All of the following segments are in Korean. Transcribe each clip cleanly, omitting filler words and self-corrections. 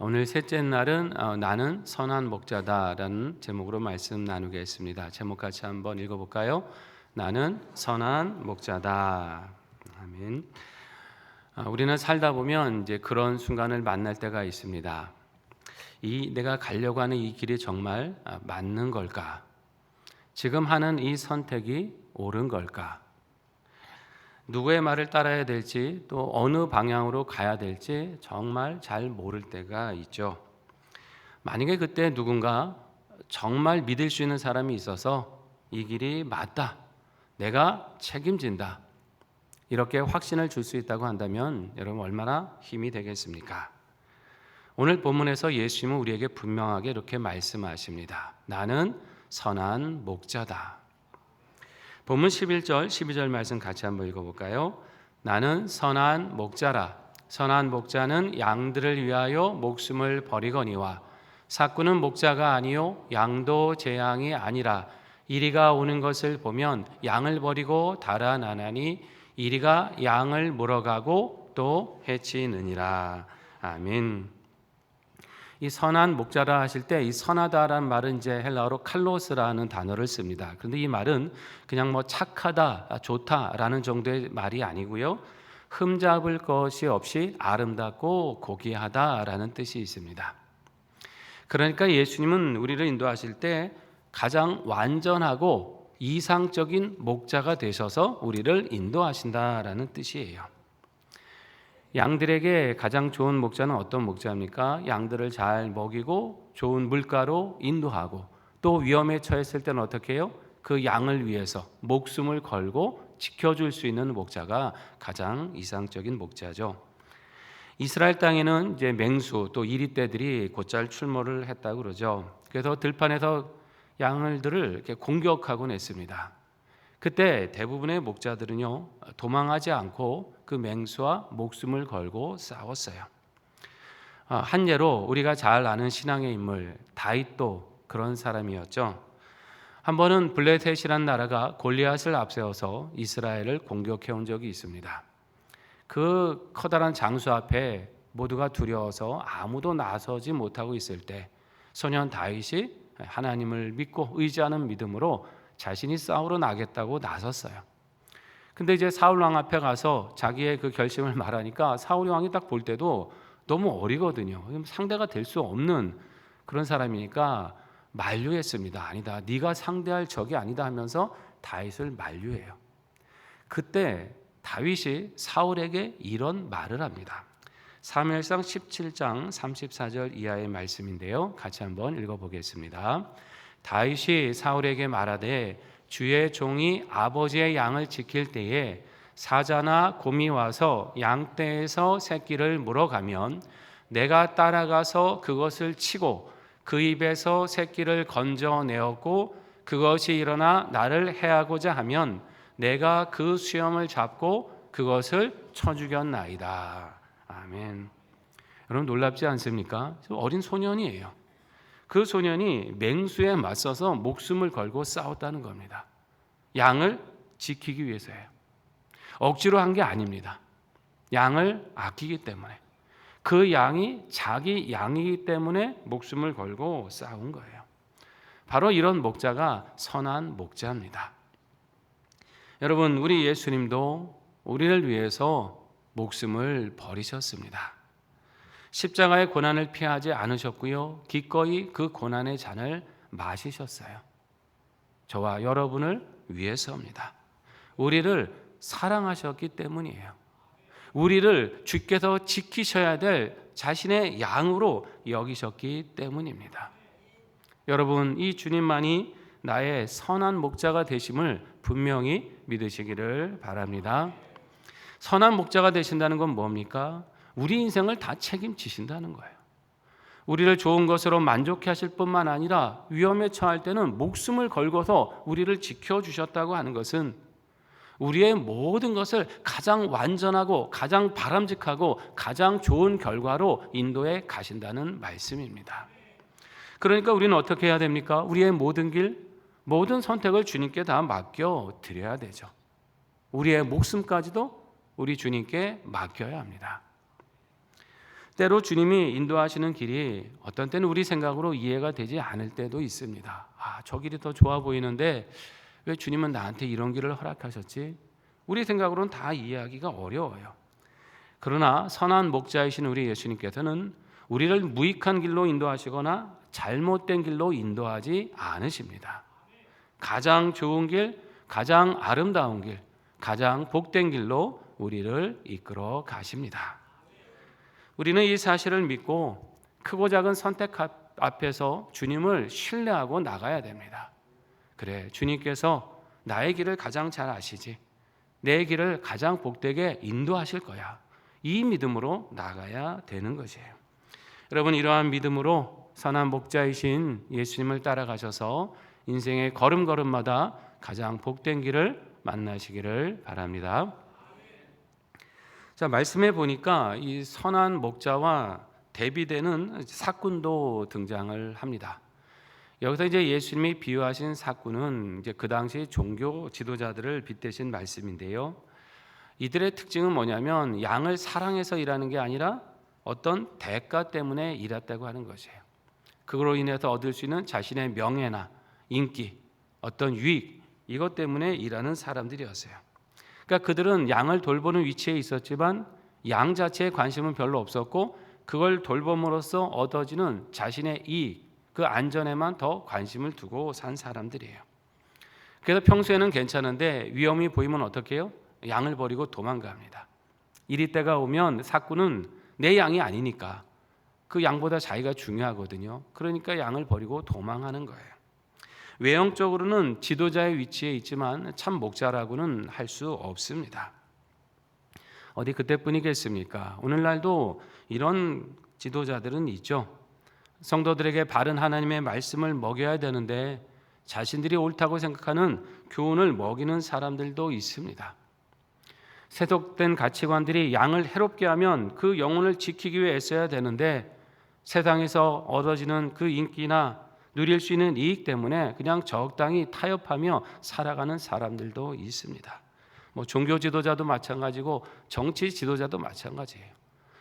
오늘 셋째 날은 나는 선한 목자다라는 제목으로 말씀 나누겠습니다. 제목 같이 한번 읽어볼까요? 나는 선한 목자다. 아멘. 우리는 살다 보면 이제 그런 순간을 만날 때가 있습니다. 내가 가려고 하는 이 길이 정말 맞는 걸까? 지금 하는 이 선택이 옳은 걸까? 누구의 말을 따라야 될지 또 어느 방향으로 가야 될지 정말 잘 모를 때가 있죠. 만약에 그때 누군가 정말 믿을 수 있는 사람이 있어서 이 길이 맞다, 내가 책임진다, 이렇게 확신을 줄 수 있다고 한다면 여러분 얼마나 힘이 되겠습니까? 오늘 본문에서 예수님은 우리에게 분명하게 이렇게 말씀하십니다. 나는 선한 목자다. 본문 11절, 12절 말씀 같이 한번 읽어볼까요? 나는 선한 목자라. 선한 목자는 양들을 위하여 목숨을 버리거니와 삭구는 목자가 아니요 양도 제 양이 아니라 이리가 오는 것을 보면 양을 버리고 달아나나니 이리가 양을 물어가고 또 해치느니라. 아멘. 이 선한 목자라 하실 때 이 선하다라는 말은 이제 헬라어로 칼로스라는 단어를 씁니다. 그런데 이 말은 그냥 뭐 착하다, 좋다라는 정도의 말이 아니고요. 흠잡을 것이 없이 아름답고 고귀하다라는 뜻이 있습니다. 그러니까 예수님은 우리를 인도하실 때 가장 완전하고 이상적인 목자가 되셔서 우리를 인도하신다라는 뜻이에요. 양들에게 가장 좋은 목자는 어떤 목자입니까? 양들을 잘 먹이고 좋은 물가로 인도하고 또 위험에 처했을 때는 어떻게 해요? 그 양을 위해서 목숨을 걸고 지켜줄 수 있는 목자가 가장 이상적인 목자죠. 이스라엘 땅에는 이제 맹수 또 이리떼들이 곧잘 출몰을 했다고 그러죠. 그래서 들판에서 양들을 이렇게 공격하곤 했습니다. 그때 대부분의 목자들은요 도망하지 않고 그 맹수와 목숨을 걸고 싸웠어요. 한 예로 우리가 잘 아는 신앙의 인물 다윗도 그런 사람이었죠. 한 번은 블레셋이라는 나라가 골리앗을 앞세워서 이스라엘을 공격해 온 적이 있습니다. 그 커다란 장수 앞에 모두가 두려워서 아무도 나서지 못하고 있을 때 소년 다윗이 하나님을 믿고 의지하는 믿음으로 자신이 싸우러 나겠다고 나섰어요. 근데 이제 사울 왕 앞에 가서 자기의 그 결심을 말하니까 사울 왕이 딱 볼 때도 너무 어리거든요. 상대가 될 수 없는 그런 사람이니까 만류했습니다. 아니다, 네가 상대할 적이 아니다 하면서 다윗을 만류해요. 그때 다윗이 사울에게 이런 말을 합니다. 사무엘상 17장 34절 이하의 말씀인데요. 같이 한번 읽어보겠습니다. 다윗이 사울에게 말하되 주의 종이 아버지의 양을 지킬 때에 사자나 곰이 와서 양떼에서 새끼를 물어가면 내가 따라가서 그것을 치고 그 입에서 새끼를 건져내었고 그것이 일어나 나를 해하고자 하면 내가 그 수염을 잡고 그것을 쳐 죽였나이다. 아멘. 여러분 놀랍지 않습니까? 어린 소년이에요. 그 소년이 맹수에 맞서서 목숨을 걸고 싸웠다는 겁니다. 양을 지키기 위해서예요. 억지로 한 게 아닙니다. 양을 아끼기 때문에, 그 양이 자기 양이기 때문에 목숨을 걸고 싸운 거예요. 바로 이런 목자가 선한 목자입니다. 여러분, 우리 예수님도 우리를 위해서 목숨을 버리셨습니다. 십자가의 고난을 피하지 않으셨고요, 기꺼이 그 고난의 잔을 마시셨어요. 저와 여러분을 위해서입니다. 우리를 사랑하셨기 때문이에요. 우리를 주께서 지키셔야 될 자신의 양으로 여기셨기 때문입니다. 여러분, 이 주님만이 나의 선한 목자가 되심을 분명히 믿으시기를 바랍니다. 선한 목자가 되신다는 건 뭡니까? 우리 인생을 다 책임지신다는 거예요. 우리를 좋은 것으로 만족해 하실 뿐만 아니라 위험에 처할 때는 목숨을 걸고서 우리를 지켜주셨다고 하는 것은 우리의 모든 것을 가장 완전하고 가장 바람직하고 가장 좋은 결과로 인도해 가신다는 말씀입니다. 그러니까 우리는 어떻게 해야 됩니까? 우리의 모든 길, 모든 선택을 주님께 다 맡겨 드려야 되죠. 우리의 목숨까지도 우리 주님께 맡겨야 합니다. 때로 주님이 인도하시는 길이 어떤 때는 우리 생각으로 이해가 되지 않을 때도 있습니다. 저 길이 더 좋아 보이는데 왜 주님은 나한테 이런 길을 허락하셨지? 우리 생각으로는 다 이해하기가 어려워요. 그러나 선한 목자이신 우리 예수님께서는 우리를 무익한 길로 인도하시거나 잘못된 길로 인도하지 않으십니다. 가장 좋은 길, 가장 아름다운 길, 가장 복된 길로 우리를 이끌어 가십니다. 우리는 이 사실을 믿고 크고 작은 선택 앞에서 주님을 신뢰하고 나가야 됩니다. 그래, 주님께서 나의 길을 가장 잘 아시지, 내 길을 가장 복되게 인도하실 거야. 이 믿음으로 나가야 되는 것이에요. 여러분, 이러한 믿음으로 선한 목자이신 예수님을 따라가셔서 인생의 걸음걸음마다 가장 복된 길을 만나시기를 바랍니다. 자, 말씀해 보니까 이 선한 목자와 대비되는 사꾼도 등장을 합니다. 여기서 이제 예수님이 비유하신 사꾼은 이제 그 당시 종교 지도자들을 빗대신 말씀인데요. 이들의 특징은 뭐냐면 양을 사랑해서 일하는 게 아니라 어떤 대가 때문에 일했다고 하는 것이에요. 그걸로 인해서 얻을 수 있는 자신의 명예나 인기, 어떤 유익, 이것 때문에 일하는 사람들이었어요. 그러니까 그들은 양을 돌보는 위치에 있었지만 양 자체에 관심은 별로 없었고 그걸 돌봄으로써 얻어지는 자신의 이익, 그 안전에만 더 관심을 두고 산 사람들이에요. 그래서 평소에는 괜찮은데 위험이 보이면 어떻게 해요? 양을 버리고 도망갑니다. 이리 때가 오면 사꾼은 내 양이 아니니까 그 양보다 자기가 중요하거든요. 그러니까 양을 버리고 도망하는 거예요. 외형적으로는 지도자의 위치에 있지만 참 목자라고는 할 수 없습니다. 어디 그때뿐이겠습니까? 오늘날도 이런 지도자들은 있죠. 성도들에게 바른 하나님의 말씀을 먹여야 되는데 자신들이 옳다고 생각하는 교훈을 먹이는 사람들도 있습니다. 세속된 가치관들이 양을 해롭게 하면 그 영혼을 지키기 위해 애써야 되는데 세상에서 얻어지는 그 인기나 누릴 수 있는 이익 때문에 그냥 적당히 타협하며 살아가는 사람들도 있습니다. 종교 지도자도 마찬가지고 정치 지도자도 마찬가지예요.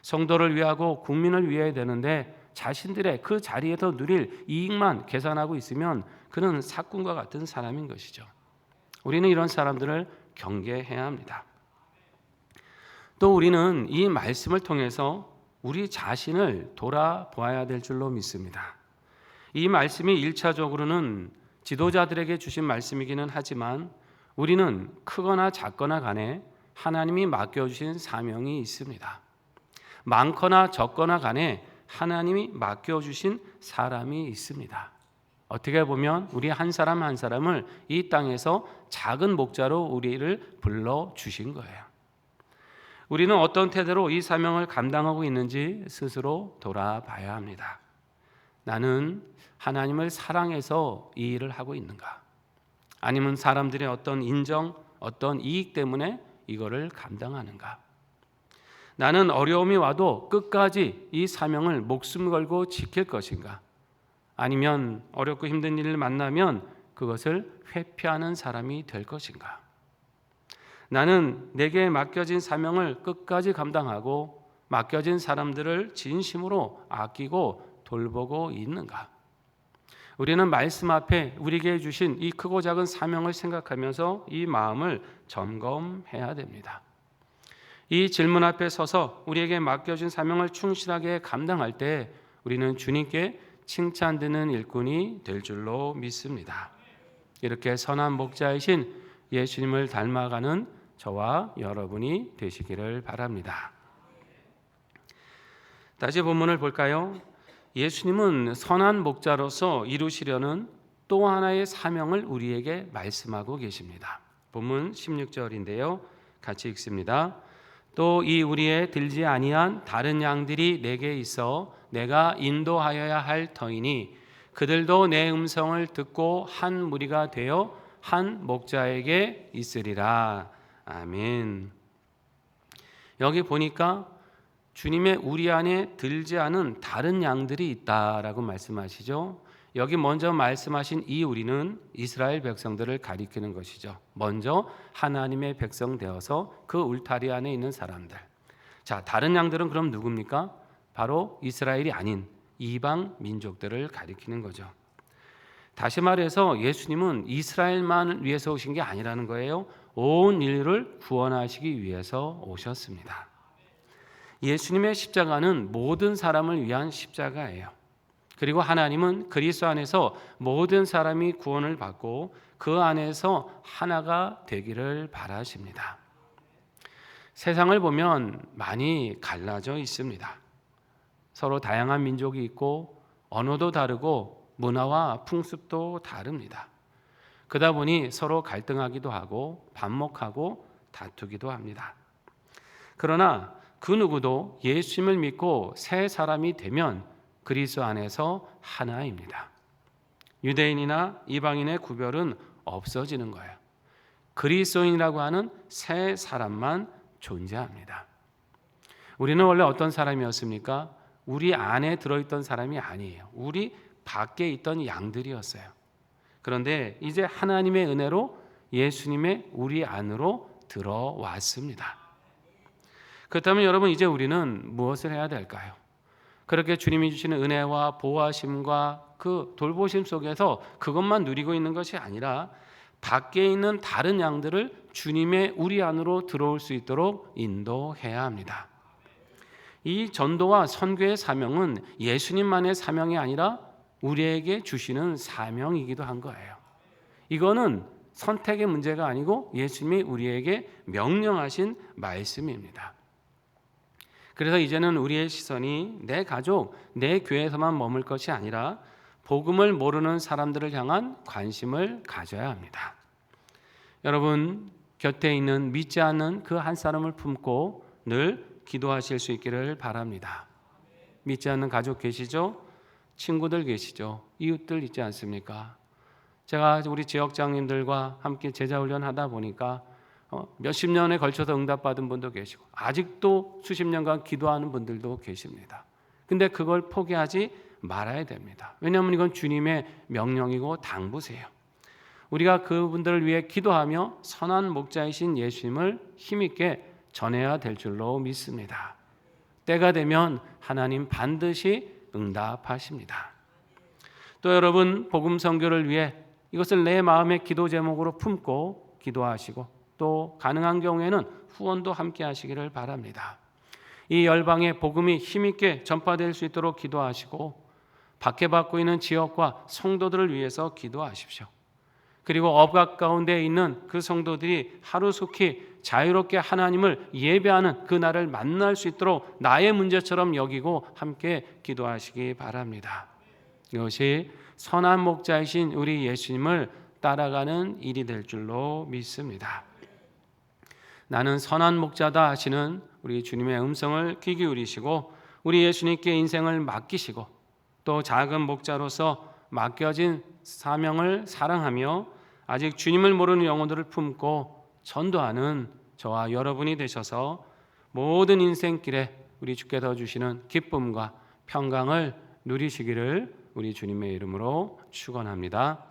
성도를 위하고 국민을 위해야 되는데 자신들의 그 자리에서 누릴 이익만 계산하고 있으면 그는 사꾼과 같은 사람인 것이죠. 우리는 이런 사람들을 경계해야 합니다. 또 우리는 이 말씀을 통해서 우리 자신을 돌아보아야 될 줄로 믿습니다. 이 말씀이 1차적으로는 지도자들에게 주신 말씀이기는 하지만 우리는 크거나 작거나 간에 하나님이 맡겨주신 사명이 있습니다. 많거나 적거나 간에 하나님이 맡겨주신 사람이 있습니다. 어떻게 보면 우리 한 사람 한 사람을 이 땅에서 작은 목자로 우리를 불러주신 거예요. 우리는 어떤 태도로 이 사명을 감당하고 있는지 스스로 돌아봐야 합니다. 나는 하나님을 사랑해서 이 일을 하고 있는가? 아니면 사람들의 어떤 인정, 어떤 이익 때문에 이거를 감당하는가? 나는 어려움이 와도 끝까지 이 사명을 목숨 걸고 지킬 것인가? 아니면 어렵고 힘든 일을 만나면 그것을 회피하는 사람이 될 것인가? 나는 내게 맡겨진 사명을 끝까지 감당하고 맡겨진 사람들을 진심으로 아끼고 돌보고 있는가? 우리는 말씀 앞에 우리에게 주신 이 크고 작은 사명을 생각하면서 이 마음을 점검해야 됩니다. 이 질문 앞에 서서 우리에게 맡겨진 사명을 충실하게 감당할 때 우리는 주님께 칭찬드리는 일꾼이 될 줄로 믿습니다. 이렇게 선한 목자이신 예수님을 닮아가는 저와 여러분이 되시기를 바랍니다. 다시 본문을 볼까요? 예수님은 선한 목자로서 이루시려는 또 하나의 사명을 우리에게 말씀하고 계십니다. 본문 16절인데요. 같이 읽습니다. 또 이 우리에 들지 아니한 다른 양들이 내게 있어 내가 인도하여야 할 터이니 그들도 내 음성을 듣고 한 무리가 되어 한 목자에게 있으리라. 아멘. 여기 보니까 주님의 우리 안에 들지 않은 다른 양들이 있다라고 말씀하시죠. 여기 먼저 말씀하신 이 우리는 이스라엘 백성들을 가리키는 것이죠. 먼저 하나님의 백성 되어서 그 울타리 안에 있는 사람들. 자, 다른 양들은 그럼 누굽니까? 바로 이스라엘이 아닌 이방 민족들을 가리키는 거죠. 다시 말해서 예수님은 이스라엘만 위해서 오신 게 아니라는 거예요. 온 인류를 구원하시기 위해서 오셨습니다. 예수님의 십자가는 모든 사람을 위한 십자가예요. 그리고 하나님은 그리스도 안에서 모든 사람이 구원을 받고 그 안에서 하나가 되기를 바라십니다. 세상을 보면 많이 갈라져 있습니다. 서로 다양한 민족이 있고 언어도 다르고 문화와 풍습도 다릅니다. 그러다 보니 서로 갈등하기도 하고 반목하고 다투기도 합니다. 그러나 그 누구도 예수님을 믿고 새 사람이 되면 그리스도 안에서 하나입니다. 유대인이나 이방인의 구별은 없어지는 거예요. 그리스도인이라고 하는 새 사람만 존재합니다. 우리는 원래 어떤 사람이었습니까? 우리 안에 들어있던 사람이 아니에요. 우리 밖에 있던 양들이었어요. 그런데 이제 하나님의 은혜로 예수님의 우리 안으로 들어왔습니다. 그렇다면 여러분, 이제 우리는 무엇을 해야 될까요? 그렇게 주님이 주시는 은혜와 보호하심과 그 돌보심 속에서 그것만 누리고 있는 것이 아니라 밖에 있는 다른 양들을 주님의 우리 안으로 들어올 수 있도록 인도해야 합니다. 이 전도와 선교의 사명은 예수님만의 사명이 아니라 우리에게 주시는 사명이기도 한 거예요. 이거는 선택의 문제가 아니고 예수님이 우리에게 명령하신 말씀입니다. 그래서 이제는 우리의 시선이 내 가족, 내 교회에서만 머물 것이 아니라 복음을 모르는 사람들을 향한 관심을 가져야 합니다. 여러분, 곁에 있는 믿지 않는 그 한 사람을 품고 늘 기도하실 수 있기를 바랍니다. 믿지 않는 가족 계시죠? 친구들 계시죠? 이웃들 있지 않습니까? 제가 우리 지역장님들과 함께 제자훈련 하다 보니까 몇십 년에 걸쳐서 응답받은 분도 계시고 아직도 수십 년간 기도하는 분들도 계십니다. 근데 그걸 포기하지 말아야 됩니다. 왜냐하면 이건 주님의 명령이고 당부세요. 우리가 그분들을 위해 기도하며 선한 목자이신 예수님을 힘있게 전해야 될 줄로 믿습니다. 때가 되면 하나님 반드시 응답하십니다. 또 여러분, 복음 선교를 위해 이것을 내 마음의 기도 제목으로 품고 기도하시고 또 가능한 경우에는 후원도 함께 하시기를 바랍니다. 이 열방에 복음이 힘있게 전파될 수 있도록 기도하시고 박해받고 있는 지역과 성도들을 위해서 기도하십시오. 그리고 억압 가운데 있는 그 성도들이 하루속히 자유롭게 하나님을 예배하는 그 날을 만날 수 있도록 나의 문제처럼 여기고 함께 기도하시기 바랍니다. 이것이 선한 목자이신 우리 예수님을 따라가는 일이 될 줄로 믿습니다. 나는 선한 목자다 하시는 우리 주님의 음성을 귀 기울이시고 우리 예수님께 인생을 맡기시고 또 작은 목자로서 맡겨진 사명을 사랑하며 아직 주님을 모르는 영혼들을 품고 전도하는 저와 여러분이 되셔서 모든 인생길에 우리 주께서 주시는 기쁨과 평강을 누리시기를 우리 주님의 이름으로 축원합니다.